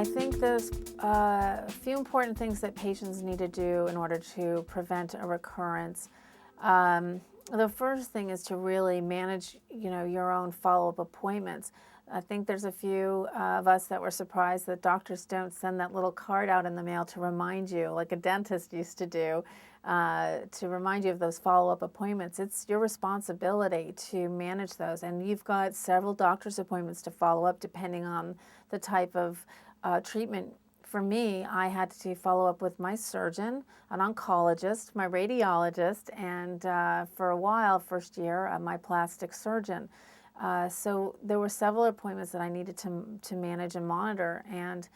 think there's a few important things that patients need to do in order to prevent a recurrence. The first thing is to really manage, your own follow-up appointments. I think there's a few of us that were surprised that doctors don't send that little card out in the mail to remind you, like a dentist used to do, to remind you of those follow-up appointments. It's your responsibility to manage those, and you've got several doctor's appointments to follow up depending on the type of treatment. For me, I had to follow up with my surgeon, an oncologist, my radiologist, and for a while, first year, my plastic surgeon. So there were several appointments that I needed to manage and monitor, and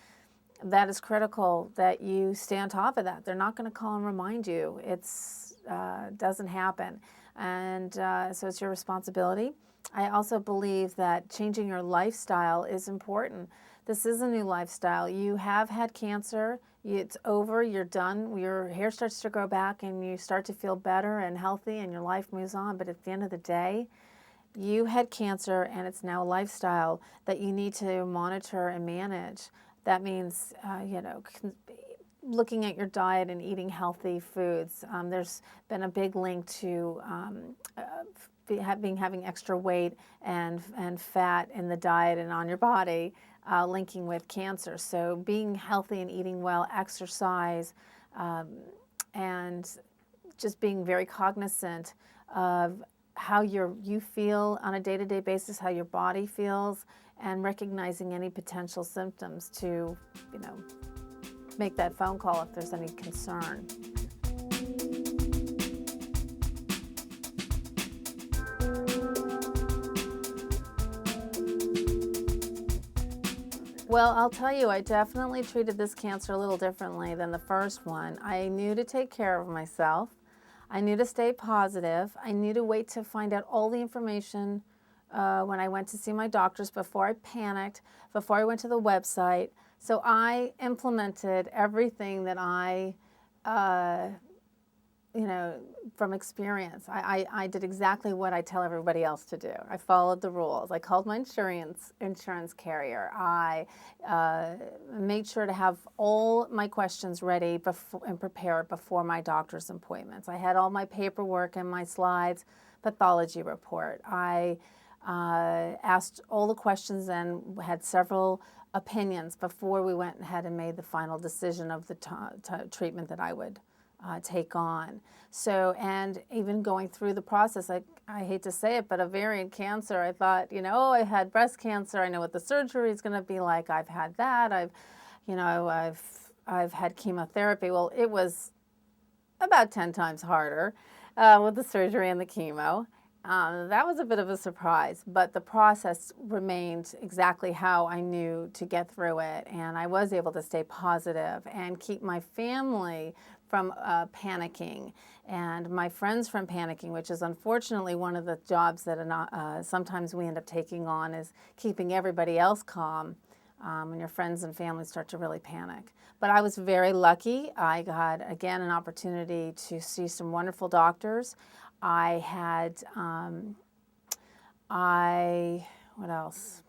that is critical that you stay on top of that. They're not going to call and remind you. It's doesn't happen, and so it's your responsibility. I also believe that changing your lifestyle is important. This is a new lifestyle. You have had cancer. It's over. You're done. Your hair starts to grow back, and you start to feel better and healthy, and your life moves on. But at the end of the day, you had cancer, and it's now a lifestyle that you need to monitor and manage. That means, looking at your diet and eating healthy foods. There's been a big link to having extra weight and fat in the diet and on your body, linking with cancer. So being healthy and eating well, exercise, and just being very cognizant of how you feel on a day-to-day basis, how your body feels, and recognizing any potential symptoms to, make that phone call if there's any concern. Well, I'll tell you, I definitely treated this cancer a little differently than the first one. I knew to take care of myself. I knew to stay positive. I knew to wait to find out all the information when I went to see my doctors before I panicked, before I went to the website. So I implemented everything that I, from experience. I did exactly what I tell everybody else to do. I followed the rules. I called my insurance carrier. I made sure to have all my questions ready and prepared before my doctor's appointments. I had all my paperwork and my slides, pathology report. I asked all the questions and had several opinions before we went ahead and made the final decision of the treatment that I would take on. So, and even going through the process, I hate to say it, but ovarian cancer, I thought, I had breast cancer. I know what the surgery is going to be like. I've had that. I've had chemotherapy. Well, it was about 10 times harder with the surgery and the chemo. That was a bit of a surprise, but the process remained exactly how I knew to get through it, and I was able to stay positive and keep my family from panicking and my friends from panicking, which is unfortunately one of the jobs that sometimes we end up taking on, is keeping everybody else calm when your friends and family start to really panic. But I was very lucky. I got, again, an opportunity to see some wonderful doctors. I had, what else?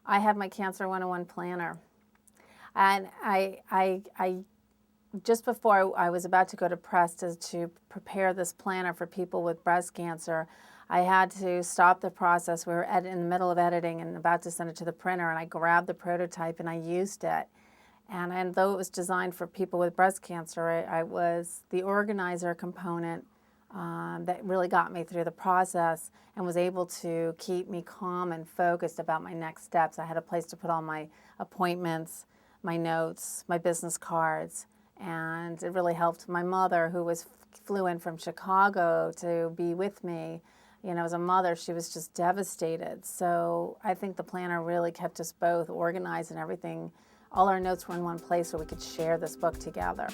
I had my Cancer 101 planner. And I just before I was about to go to press to prepare this planner for people with breast cancer, I had to stop the process. We were in the middle of editing and about to send it to the printer, and I grabbed the prototype and I used it. And though it was designed for people with breast cancer, I was the organizer component that really got me through the process and was able to keep me calm and focused about my next steps. I had a place to put all my appointments, my notes, my business cards, and it really helped my mother, who flew in from Chicago to be with me. As a mother, she was just devastated. So I think the planner really kept us both organized, and everything. All our notes were in one place so we could share this book together.